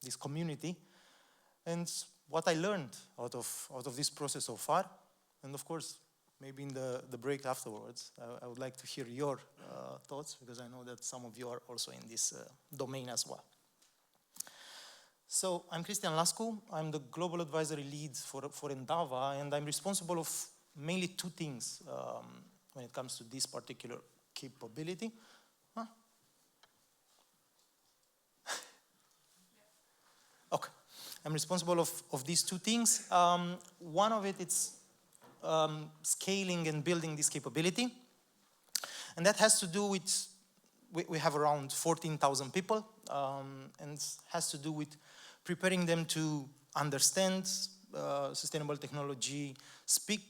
this community, and what I learned out of this process so far. And of course, maybe in the break afterwards, I would like to hear your thoughts, because I know that some of you are also in this domain as well. So I'm Cristian Lascu. I'm the global advisory lead for Endava, and I'm responsible of mainly two things when it comes to this particular capability. Huh? Okay. I'm responsible of these two things. One of it's scaling and building this capability. And that has to do with, we have around 14,000 people, and has to do with preparing them to understand sustainable technology, speak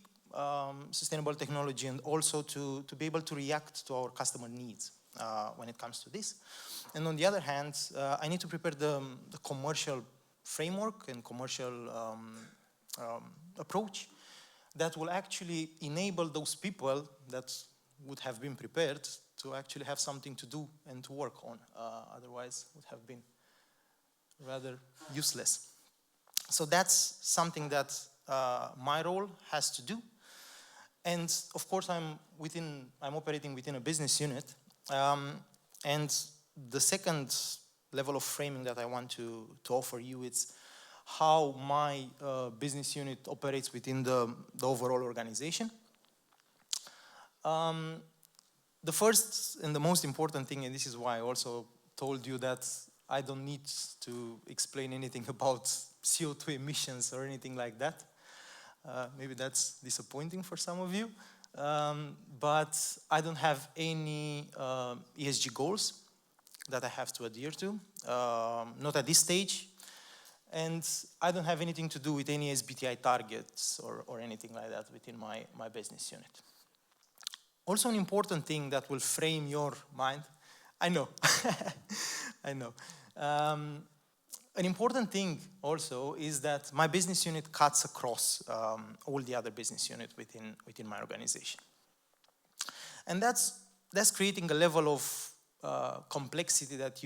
sustainable technology, and also to be able to react to our customer needs when it comes to this. And on the other hand, I need to prepare the commercial framework and commercial approach that will actually enable those people that would have been prepared to actually have something to do and to work on. Otherwise, would have been rather useless. So that's something that my role has to do. And of course, I'm operating within a business unit. And the second level of framing that I want to offer you is how my business unit operates within the overall organization. The first and the most important thing, and this is why I also told you that I don't need to explain anything about CO2 emissions or anything like that. Maybe that's disappointing for some of you. But I don't have any ESG goals that I have to adhere to, not at this stage. And I don't have anything to do with any SBTI targets or anything like that within my business unit. Also an important thing that will frame your mind, I know, I know. An important thing also is that my business unit cuts across all the other business units within my organization. And that's creating a level of complexity that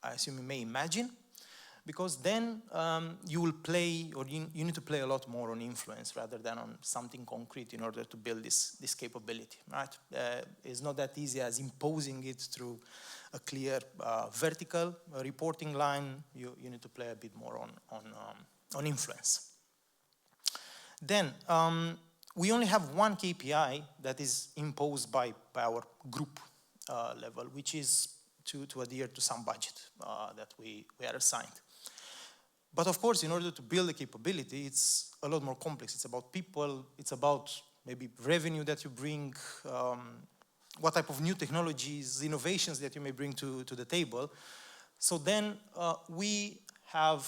I assume you may imagine, because then you will play, or you need to play a lot more on influence rather than on something concrete in order to build this capability, right? It's not that easy as imposing it through a clear vertical reporting line. You need to play a bit more on influence. Then, we only have one KPI that is imposed by our group level, which is to adhere to some budget that we are assigned. But of course, in order to build a capability, it's a lot more complex. It's about people, it's about maybe revenue that you bring, what type of new technologies, innovations that you may bring to the table. So then we have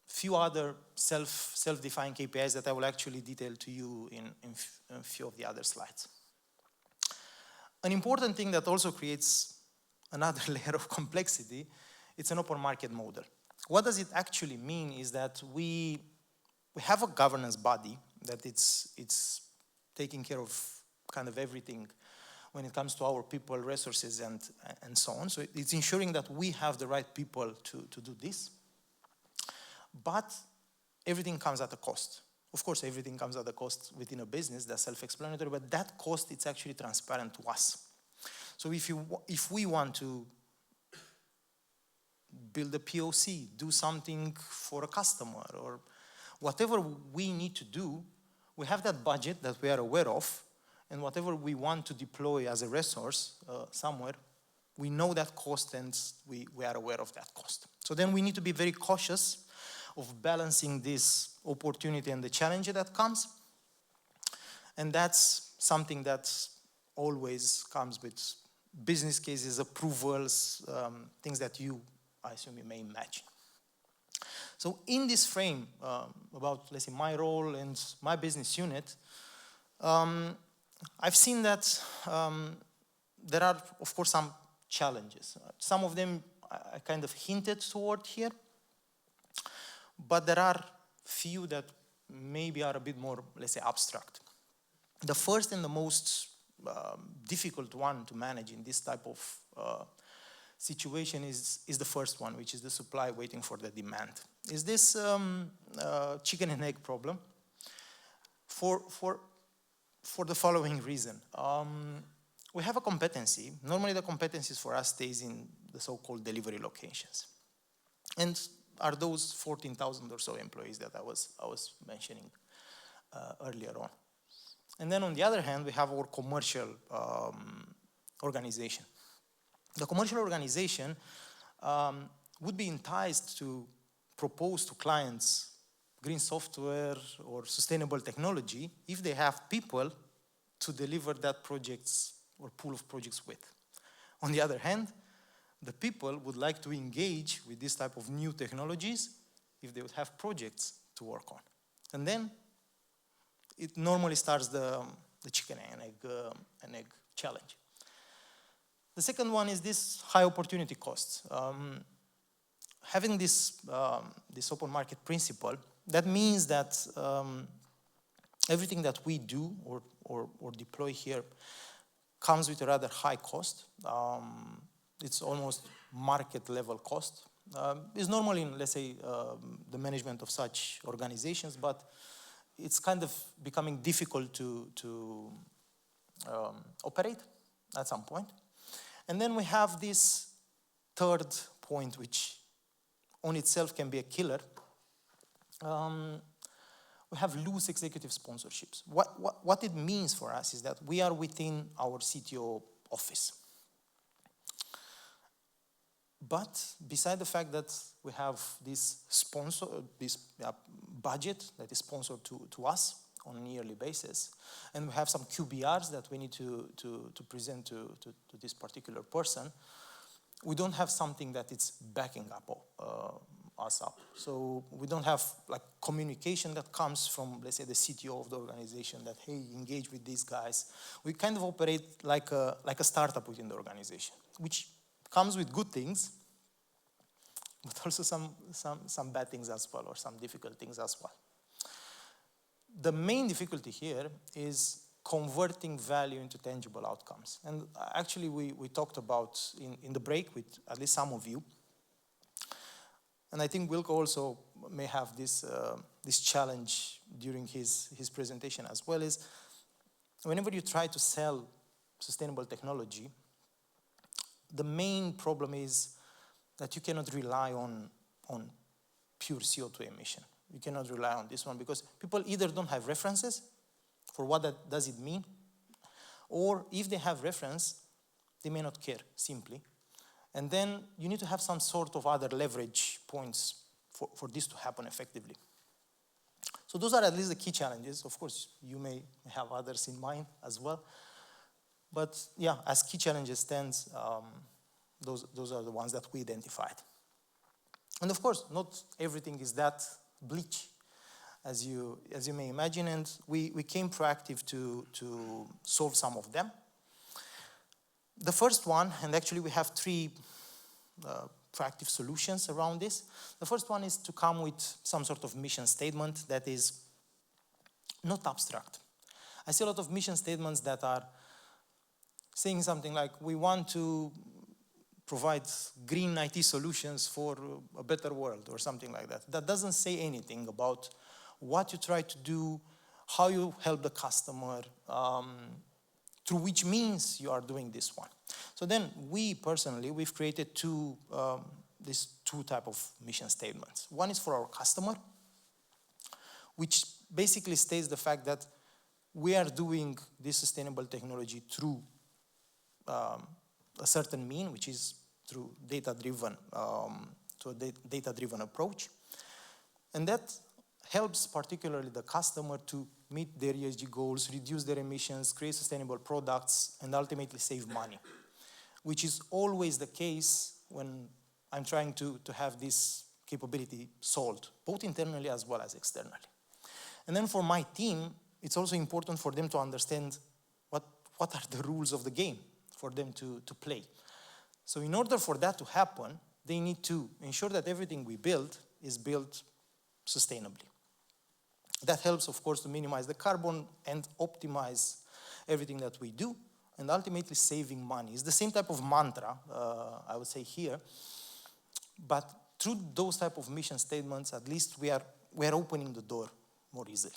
few other self-defined KPIs that I will actually detail to you in a few of the other slides. An important thing that also creates another layer of complexity, it's an open market model. What does it actually mean is that we have a governance body that it's taking care of kind of everything when it comes to our people, resources, and so on. So it's ensuring that we have the right people to do this. But everything comes at a cost. Of course, everything comes at a cost within a business, that's self-explanatory, but that cost, it's actually transparent to us. So if we want to build a POC, do something for a customer, or whatever we need to do, we have that budget that we are aware of, and whatever we want to deploy as a resource somewhere, we know that cost and we are aware of that cost. So then we need to be very cautious of balancing this opportunity and the challenge that comes. And that's something that always comes with business cases, approvals, things that I assume you may imagine. So in this frame about, let's say, my role and my business unit, I've seen that there are, of course, some challenges. Some of them I kind of hinted toward here, but there are few that maybe are a bit more, let's say, abstract. The first and the most difficult one to manage in this type of situation is the first one, which is the supply waiting for the demand. Is this chicken and egg problem? For the following reason. We have a competency. Normally the competencies for us stays in the so-called delivery locations. And are those 14,000 or so employees that I was mentioning earlier on. And then on the other hand, we have our commercial organization. The commercial organization would be enticed to propose to clients green software or sustainable technology if they have people to deliver that projects or pool of projects with. On the other hand, the people would like to engage with this type of new technologies if they would have projects to work on. And then it normally starts the chicken and egg challenge. The second one is this high opportunity cost. Having this open market principle, that means that everything that we do or deploy here comes with a rather high cost. It's almost market level cost. It's normally in, let's say, the management of such organizations, but it's kind of becoming difficult to operate at some point. And then we have this third point, which on itself can be a killer. We have loose executive sponsorships. What it means for us is that we are within our CTO office. But beside the fact that we have this budget that is sponsored to us on a yearly basis, and we have some QBRs that we need to present to this particular person, we don't have something that is backing up us up. So we don't have like communication that comes from, let's say, the CTO of the organization that, hey, engage with these guys. We kind of operate like a startup within the organization, which comes with good things, but also some bad things as well, or some difficult things as well. The main difficulty here is converting value into tangible outcomes. And actually we talked about in the break with at least some of you, and I think Wilco also may have this challenge during his presentation as well, is whenever you try to sell sustainable technology, the main problem is that you cannot rely on pure CO2 emission. You cannot rely on this one because people either don't have references for what that does it mean, or if they have reference, they may not care, simply. And then you need to have some sort of other leverage points for this to happen effectively. So those are at least the key challenges. Of course, you may have others in mind as well. But yeah, as key challenges stands, those are the ones that we identified. And of course, not everything is that bleak, as you may imagine, and we came proactive to solve some of them. The first one, and actually we have three proactive solutions around this. The first one is to come with some sort of mission statement that is not abstract. I see a lot of mission statements that are saying something like, we want to provide green IT solutions for a better world, or something like that. That doesn't say anything about what you try to do, how you help the customer, through which means you are doing this one. So then we personally, we've created these two type of mission statements. One is for our customer, which basically states the fact that we are doing this sustainable technology through a certain mean, which is through data-driven, to a data-driven approach. And that helps particularly the customer to meet their ESG goals, reduce their emissions, create sustainable products, and ultimately save money, which is always the case when I'm trying to have this capability solved, both internally as well as externally. And then for my team, it's also important for them to understand what are the rules of the game for them to play. So in order for that to happen, they need to ensure that everything we build is built sustainably. That helps, of course, to minimize the carbon and optimize everything that we do, and ultimately saving money. It's the same type of mantra, I would say here, but through those type of mission statements, at least we are opening the door more easily.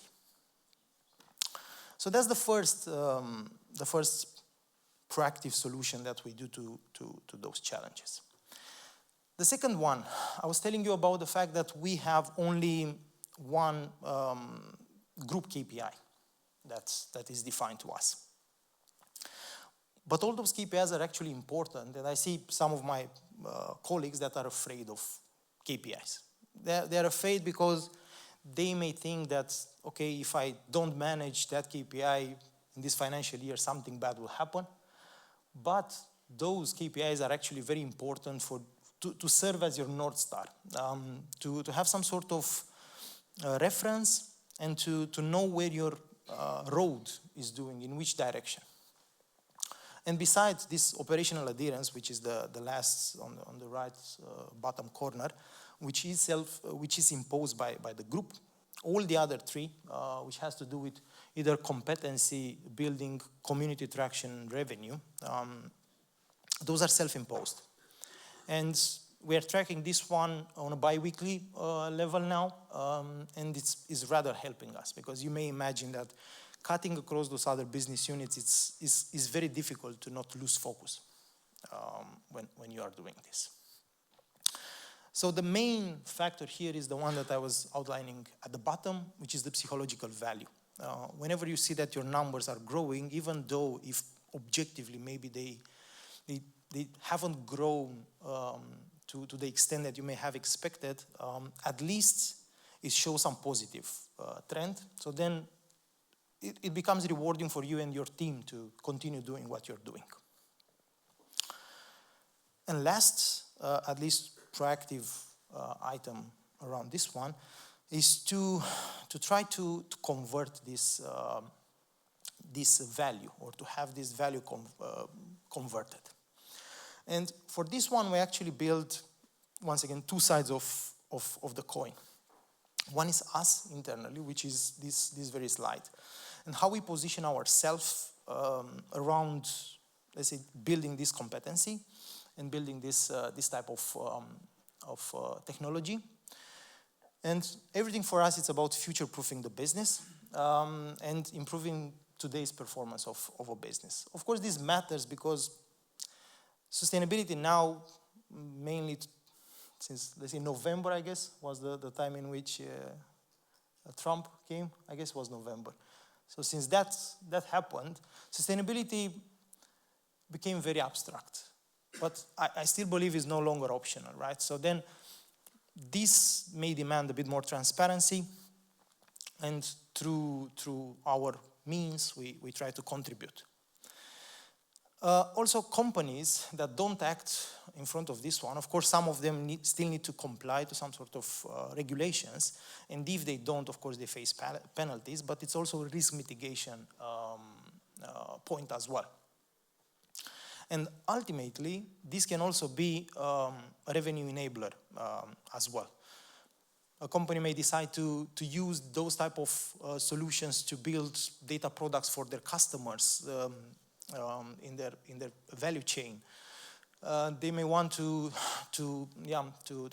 So that's the first proactive solution that we do to those challenges. The second one, I was telling you about the fact that we have only one group KPI that is defined to us. But all those KPIs are actually important, and I see some of my colleagues that are afraid of KPIs. They're afraid because they may think that, okay, if I don't manage that KPI in this financial year, something bad will happen. But those KPIs are actually very important to serve as your North Star, to have some sort of reference and to know where your road is doing, in which direction. And besides this operational adherence, which is the last on the right bottom corner, which is imposed by the group, all the other three, which has to do with either competency building, community traction, revenue, those are self-imposed. And we are tracking this one on a bi-weekly level now, and it's rather helping us, because you may imagine that cutting across those other business units is very difficult to not lose focus when you are doing this. So the main factor here is the one that I was outlining at the bottom, which is the psychological value. Whenever you see that your numbers are growing, even though if objectively maybe they haven't grown to the extent that you may have expected, at least it shows some positive trend. So then it becomes rewarding for you and your team to continue doing what you're doing. And last, at least proactive item around this one, is to try to convert this value, or to have this value converted. And for this one, we actually build, once again, two sides of the coin. One is us internally, which is this very slide, and how we position ourselves around, let's say, building this competency and building this type of technology. And everything for us, it's about future-proofing the business and improving today's performance of a business. Of course, this matters because sustainability now, mainly since, let's say, November, I guess, was the time in which Trump came. I guess it was November. So since that happened, sustainability became very abstract. But I still believe it's no longer optional, right? So then this may demand a bit more transparency, and through our means, we try to contribute. Also, companies that don't act in front of this one, of course, some of them still need to comply to some sort of regulations, and if they don't, of course, they face penalties, but it's also a risk mitigation point as well. And ultimately, this can also be a revenue enabler as well. A company may decide to use those type of solutions to build data products for their customers in their value chain. They may want to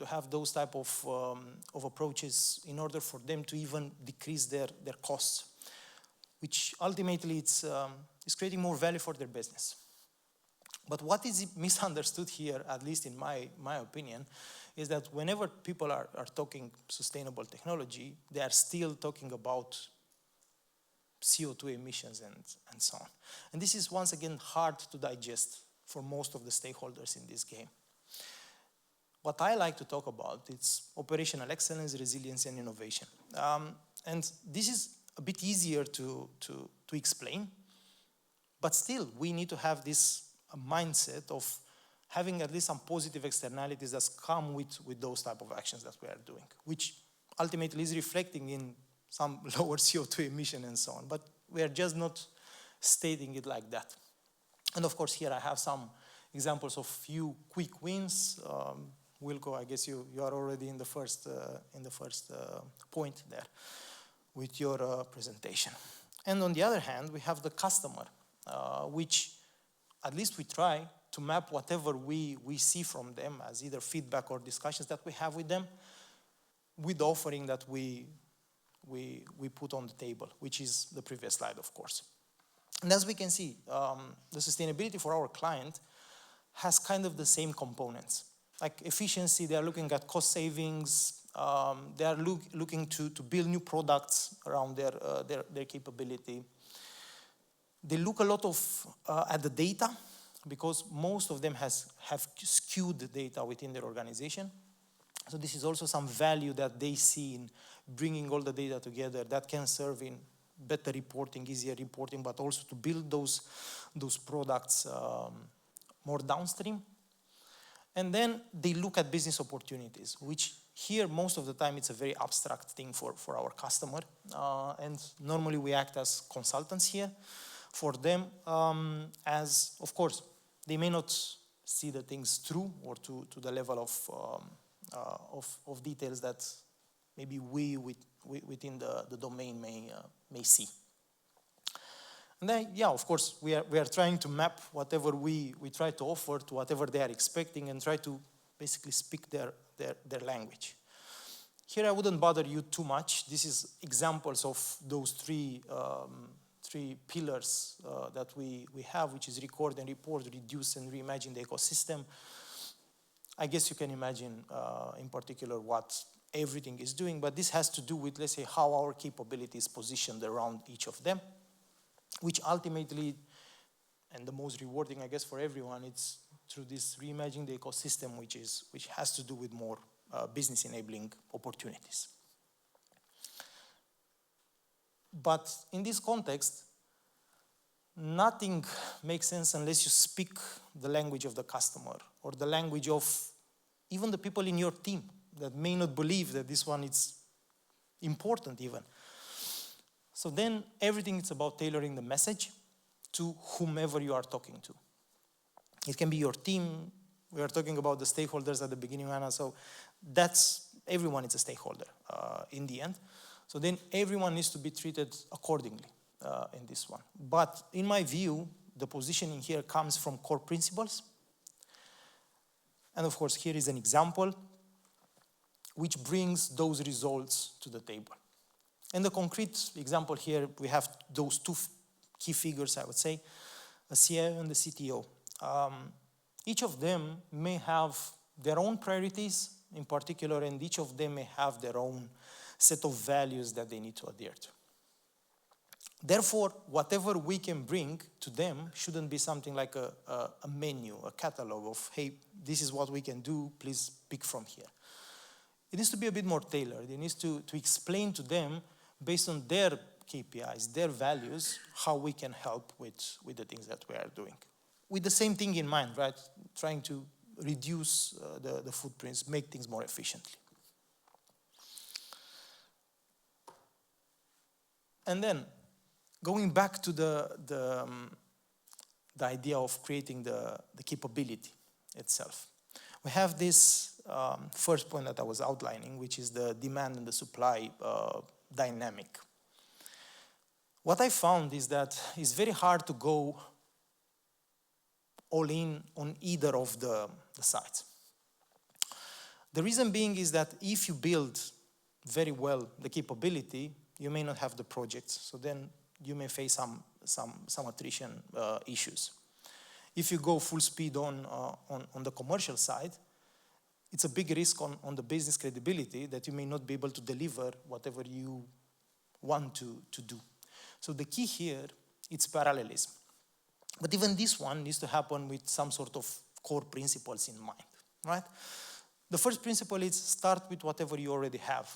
have those type of approaches in order for them to even decrease their costs, which ultimately it's creating more value for their business. But what is misunderstood here, at least in my opinion, is that whenever people are talking sustainable technology, they are still talking about CO2 emissions and so on. And this is, once again, hard to digest for most of the stakeholders in this game. What I like to talk about is operational excellence, resilience, and innovation. And this is a bit easier to explain, but still, we need to have this mindset of having at least some positive externalities that come with those type of actions that we are doing, which ultimately is reflecting in some lower CO2 emission and so on. But we are just not stating it like that. And of course, here I have some examples of few quick wins. Wilco, I guess you are already in the first point there with your presentation. And on the other hand, we have the customer, which at least we try to map whatever we see from them as either feedback or discussions that we have with them with the offering that we put on the table, which is the previous slide, of course. And as we can see, the sustainability for our client has kind of the same components. Like efficiency, they are looking at cost savings, they are looking to build new products around their capability. They look a lot at the data, because most of them have skewed data within their organization. So this is also some value that they see in bringing all the data together that can serve in better reporting, easier reporting, but also to build those products more downstream. And then they look at business opportunities, which here most of the time it's a very abstract thing for our customer. And normally we act as consultants here for them, as of course they may not see the things through or to the level of details that maybe we within the domain may see. And then, yeah, of course, we are trying to map whatever we try to offer to whatever they are expecting and try to basically speak their language. Here I wouldn't bother you too much. This is examples of those three pillars that we have, which is record and report, reduce and reimagine the ecosystem. I guess you can imagine in particular what everything is doing, but this has to do with, let's say, how our capability is positioned around each of them, which ultimately, and the most rewarding, I guess, for everyone, it's through this reimagining the ecosystem, which has to do with more business enabling opportunities. But in this context, nothing makes sense unless you speak the language of the customer or the language of even the people in your team that may not believe that this one is important even. So then everything is about tailoring the message to whomever you are talking to. It can be your team. We are talking about the stakeholders at the beginning, Anna, so everyone is a stakeholder in the end. So then everyone needs to be treated accordingly in this one. But in my view, the positioning here comes from core principles. And of course, here is an example which brings those results to the table. And the concrete example here, we have those two key figures, I would say, a CIO and the CTO. Each of them may have their own priorities in particular, and each of them may have their own set of values that they need to adhere to. Therefore, whatever we can bring to them shouldn't be something like a menu, a catalog of, hey, this is what we can do, please pick from here. It needs to be a bit more tailored. It needs to explain to them, based on their KPIs, their values, how we can help with the things that we are doing. With the same thing in mind, right? Trying to reduce the footprints, make things more efficiently. And then, going back to the idea of creating the capability itself. We have this first point that I was outlining, which is the demand and the supply dynamic. What I found is that it's very hard to go all in on either of the sides. The reason being is that if you build very well the capability, you may not have the projects, so then you may face some attrition issues. If you go full speed on the commercial side, it's a big risk on the business credibility that you may not be able to deliver whatever you want to do. So the key here, it's parallelism. But even this one needs to happen with some sort of core principles in mind, right? The first principle is start with whatever you already have.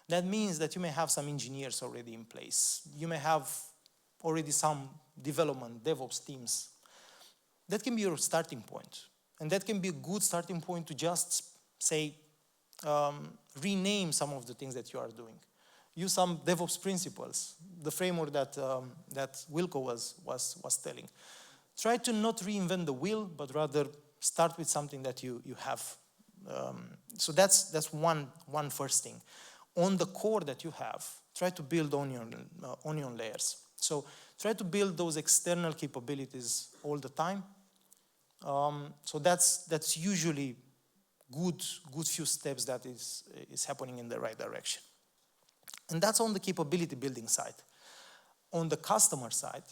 That means that you may have some engineers already in place. You may have already some development, DevOps teams. That can be your starting point. And that can be a good starting point to just say, rename some of the things that you are doing. Use some DevOps principles, the framework that Wilco was telling. Try to not reinvent the wheel, but rather start with something that you have. So that's one first thing. On the core that you have, try to build onion layers. So try to build those external capabilities all the time. So that's usually good few steps that is happening in the right direction. And that's on the capability building side. On the customer side,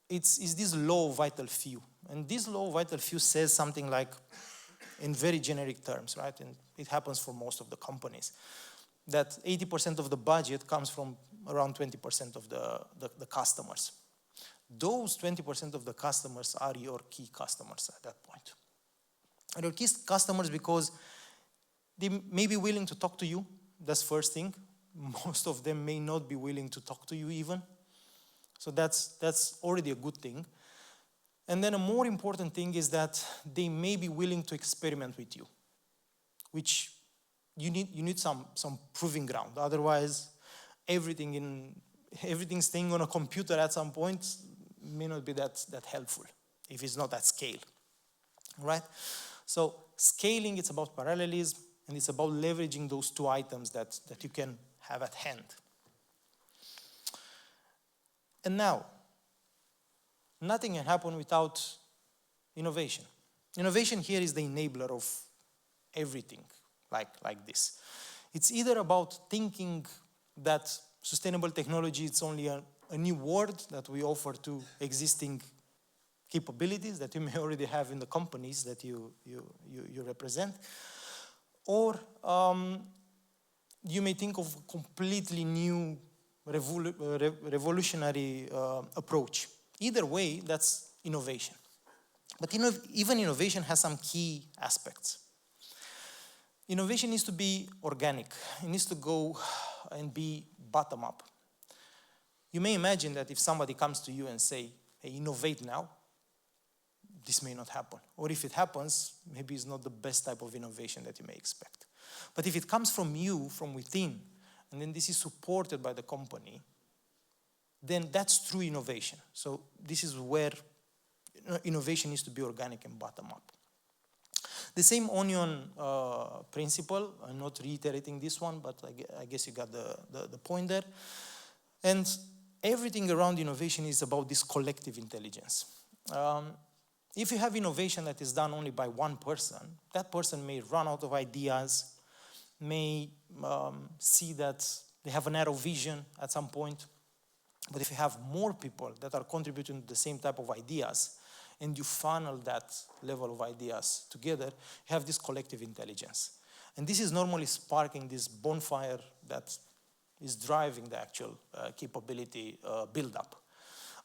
it's this low vital few. And this low vital few says something like, in very generic terms, right? And it happens for most of the companies, that 80% of the budget comes from around 20% of the customers. Those 20% of the customers are your key customers at that point. And your key customers because they may be willing to talk to you, that's first thing. Most of them may not be willing to talk to you even. So that's already a good thing. And then a more important thing is that they may be willing to experiment with you, which you need some proving ground. Otherwise, everything staying on a computer at some point may not be that helpful if it's not at scale, right? So scaling, it's about parallelism, and it's about leveraging those two items that you can have at hand. And now, nothing can happen without innovation. Innovation here is the enabler of everything like this. It's either about thinking that sustainable technology is only a new word that we offer to existing capabilities that you may already have in the companies that you represent, or you may think of a completely new revolutionary approach. Either way, that's innovation. But even innovation has some key aspects. Innovation needs to be organic. It needs to go and be bottom-up. You may imagine that if somebody comes to you and say, hey, innovate now, this may not happen. Or if it happens, maybe it's not the best type of innovation that you may expect. But if it comes from you, from within, and then this is supported by the company, then that's true innovation. So this is where innovation needs to be organic and bottom-up. The same onion principle, I'm not reiterating this one, but I guess you got the point there. And everything around innovation is about this collective intelligence. If you have innovation that is done only by one person, that person may run out of ideas, may see that they have a narrow vision at some point. But if you have more people that are contributing to the same type of ideas, and you funnel that level of ideas together, you have this collective intelligence. And this is normally sparking this bonfire that is driving the actual capability build-up.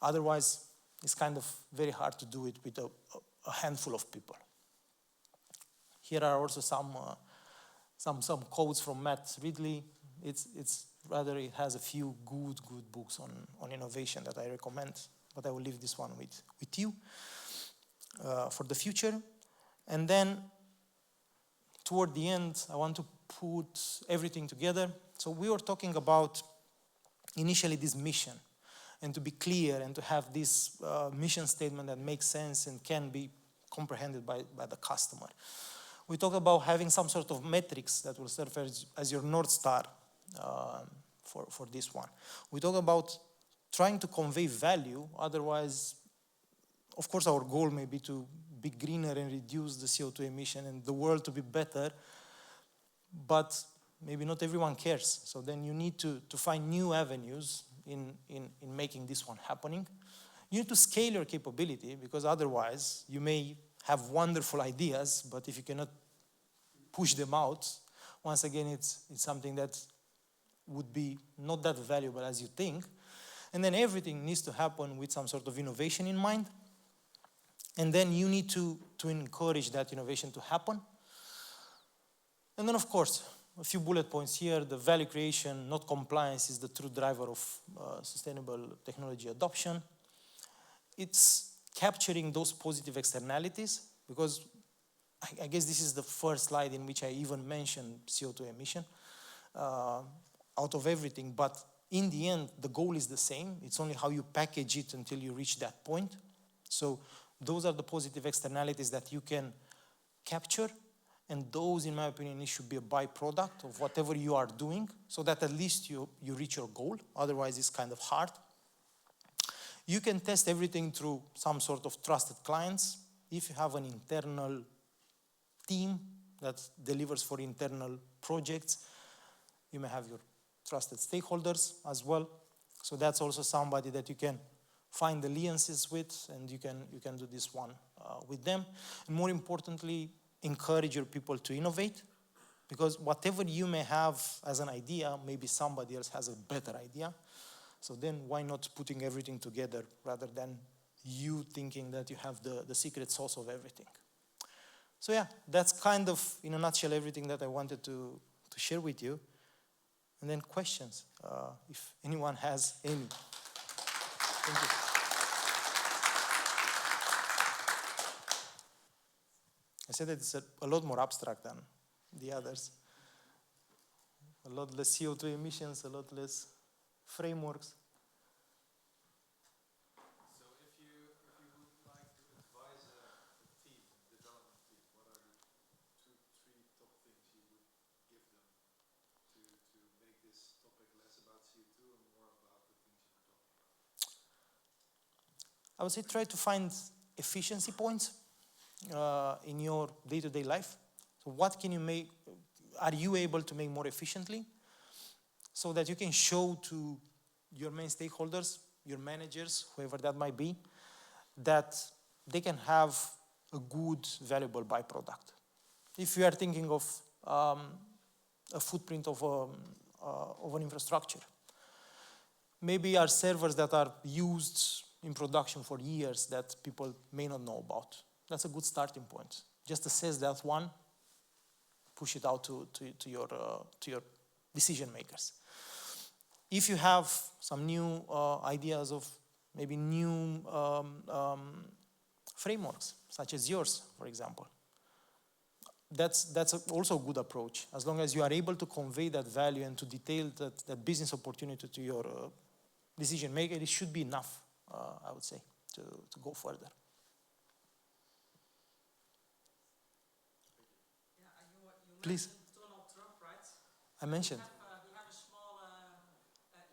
Otherwise, it's kind of very hard to do it with a handful of people. Here are also some quotes from Matt Ridley. It has a few good books on innovation that I recommend, but I will leave this one with you for the future. And then toward the end, I want to put everything together. So we were talking about initially this mission, and to be clear and to have this mission statement that makes sense and can be comprehended by the customer. We talked about having some sort of metrics that will serve as your North Star for this one. We talk about trying to convey value, otherwise, of course, our goal may be to be greener and reduce the CO2 emission and the world to be better, but maybe not everyone cares. So then you need to find new avenues in making this one happening. You need to scale your capability, because otherwise you may have wonderful ideas, but if you cannot push them out, once again, it's something that would be not that valuable as you think. And then everything needs to happen with some sort of innovation in mind. And then you need to encourage that innovation to happen. And then, of course, a few bullet points here. The value creation, not compliance, is the true driver of sustainable technology adoption. It's capturing those positive externalities, because I guess this is the first slide in which I even mentioned CO2 emission out of everything. But in the end, the goal is the same. It's only how you package it until you reach that point. So those are the positive externalities that you can capture. And those, in my opinion, it should be a byproduct of whatever you are doing, so that at least you reach your goal. Otherwise, it's kind of hard. You can test everything through some sort of trusted clients. If you have an internal team that delivers for internal projects, you may have your trusted stakeholders as well. So that's also somebody that you can find alliances with, and you can do this one with them. And more importantly, encourage your people to innovate, because whatever you may have as an idea, maybe somebody else has a better idea. So then why not putting everything together rather than you thinking that you have the secret sauce of everything. So yeah, that's kind of, in a nutshell, everything that I wanted to share with you. And then questions, if anyone has any. Thank you. I said that it's a lot more abstract than the others. A lot less CO2 emissions, a lot less frameworks. So if you would like to advise a team, development team, what are the 2-3 top things you would give them to make this topic less about CO2 and more about the things you were talking about? I would say try to find efficiency points in your day-to-day life. So what can you make, are you able to make more efficiently, so that you can show to your main stakeholders, your managers, whoever that might be, that they can have a good, valuable byproduct. If you are thinking of a footprint of an infrastructure, maybe are servers that are used in production for years that people may not know about. That's a good starting point. Just assess that one, push it out to your decision makers. If you have some new ideas of maybe new frameworks, such as yours, for example, that's also a good approach. As long as you are able to convey that value and to detail that business opportunity to your decision maker, it should be enough, I would say, to go further. Please. Donald Trump, right? I mentioned. We have a small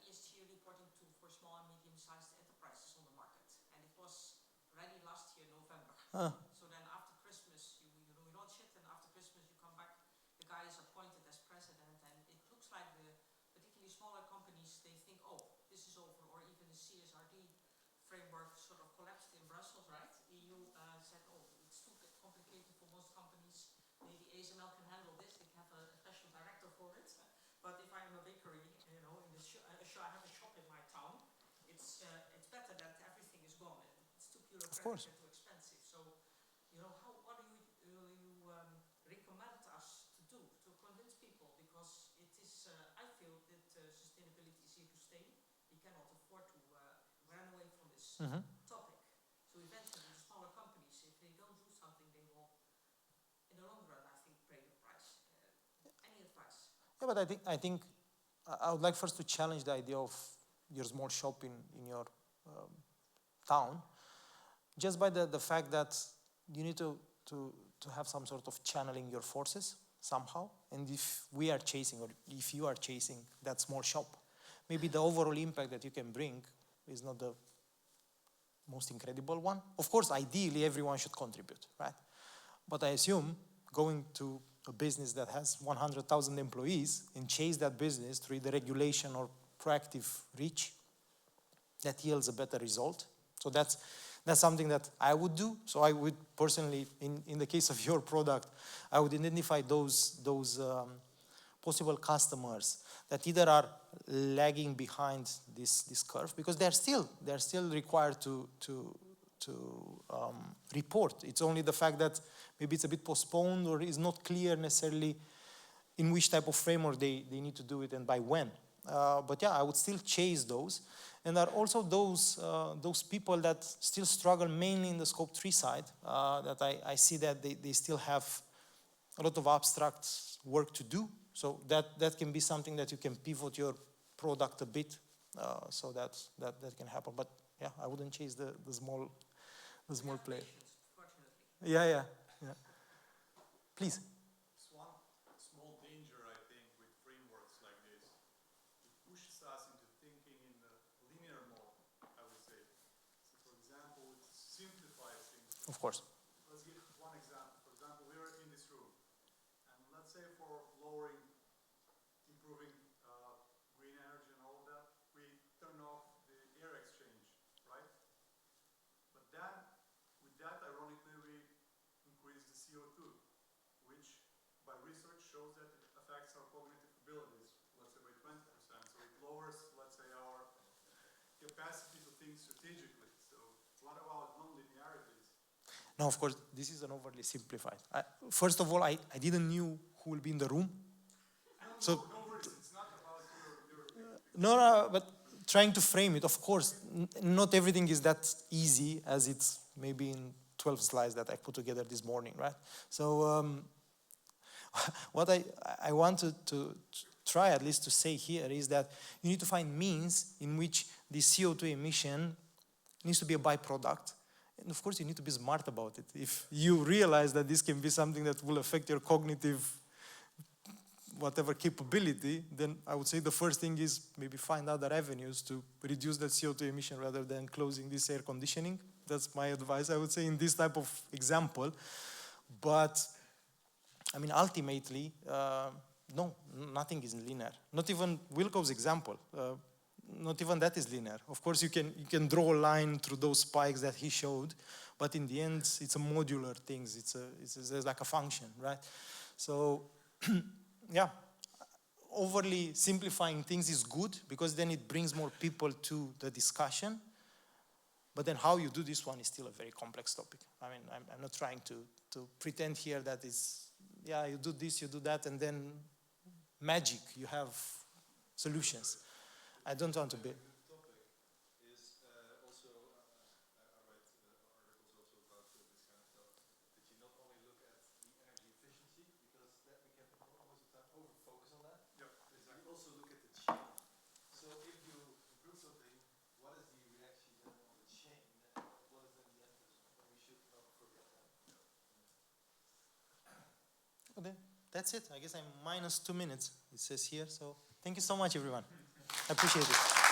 ESG reporting tool for small and medium-sized enterprises on the market, and it was ready last year, November. So then after Christmas, you launch it, and after Christmas you come back, the guy is appointed as president, and it looks like particularly smaller companies, they think, oh, this is over, or even the CSRD framework sort of collapsed in Brussels, right? EU said, oh, it's too complicated for most companies. Maybe ASML can handle this. They have a special director for it. But if I'm a bakery, in I have a shop in my town. It's better that everything is gone. It's too bureaucratic and too expensive. So, what do you recommend us to do to convince people? Because it is, I feel that sustainability is here to stay. We cannot afford to run away from this topic. So eventually, the smaller companies, if they don't do something, they will, in the long run, I think, pay the price. Any advice? Yeah, but I think I would like first to challenge the idea of your small shop in your town, just by the fact that you need to have some sort of channeling your forces somehow. And if we are chasing, or if you are chasing that small shop, maybe the overall impact that you can bring is not the most incredible one. Of course, ideally, everyone should contribute, right? But I assume going to a business that has 100,000 employees and chase that business through the regulation or proactive reach, that yields a better result. So that's something that I would do. So I would personally, in the case of your product, I would identify those possible customers that either are lagging behind this curve, because they're still required to report. It's only the fact that maybe it's a bit postponed, or is not clear necessarily in which type of framework they need to do it and by when. But yeah, I would still chase those. And there are also those people that still struggle mainly in the scope 3 side, that I see that they still have a lot of abstract work to do. So that can be something that you can pivot your product a bit, so that can happen. But yeah, I wouldn't chase the small player. Yeah. Please. It's one small danger, I think, with frameworks like this. It pushes us into thinking in the linear mode, I would say. Of course. Let's give one example. For example, we are in this room, and let's say for lowering, improving green energy and all of that, we turn off the air exchange, right? But then, with that, ironically, we increase the CO2, which by research shows that it affects our cognitive abilities, let's say by 20%. So it lowers, let's say, our capacity to think strategically. So what about non-linearities? Now, of course, this is an overly simplified. First of all, I didn't knew who will be in the room. So, no worries, it's not about your no, but trying to frame it, of course, not everything is that easy as it's maybe in 12 slides that I put together this morning, right? So, what I wanted to try at least to say here is that you need to find means in which the CO2 emission needs to be a byproduct. And of course, you need to be smart about it. If you realize that this can be something that will affect your cognitive whatever capability, then I would say the first thing is maybe find other avenues to reduce that CO2 emission rather than closing this air conditioning. That's my advice, I would say, in this type of example. But, I mean, ultimately, no, nothing is linear. Not even Wilco's example. Not even that is linear. Of course, you can draw a line through those spikes that he showed, but in the end, it's a modular thing. It's like a function, right? So, yeah, overly simplifying things is good because then it brings more people to the discussion. But then how you do this one is still a very complex topic. I mean, I'm not trying to pretend here that it's, yeah, you do this, you do that, and then magic, you have solutions. I don't want to be. The topic is also, I write articles also about this kind of stuff, that you not only look at the energy efficiency, because that we can most of the time over-focus on that, but you also look at the chain. So if you improve something, what is the reaction then on the chain? What is then the end result? And we should not forget that. Okay, that's it. I guess I'm -2 minutes, it says here. So thank you so much, everyone. I appreciate it.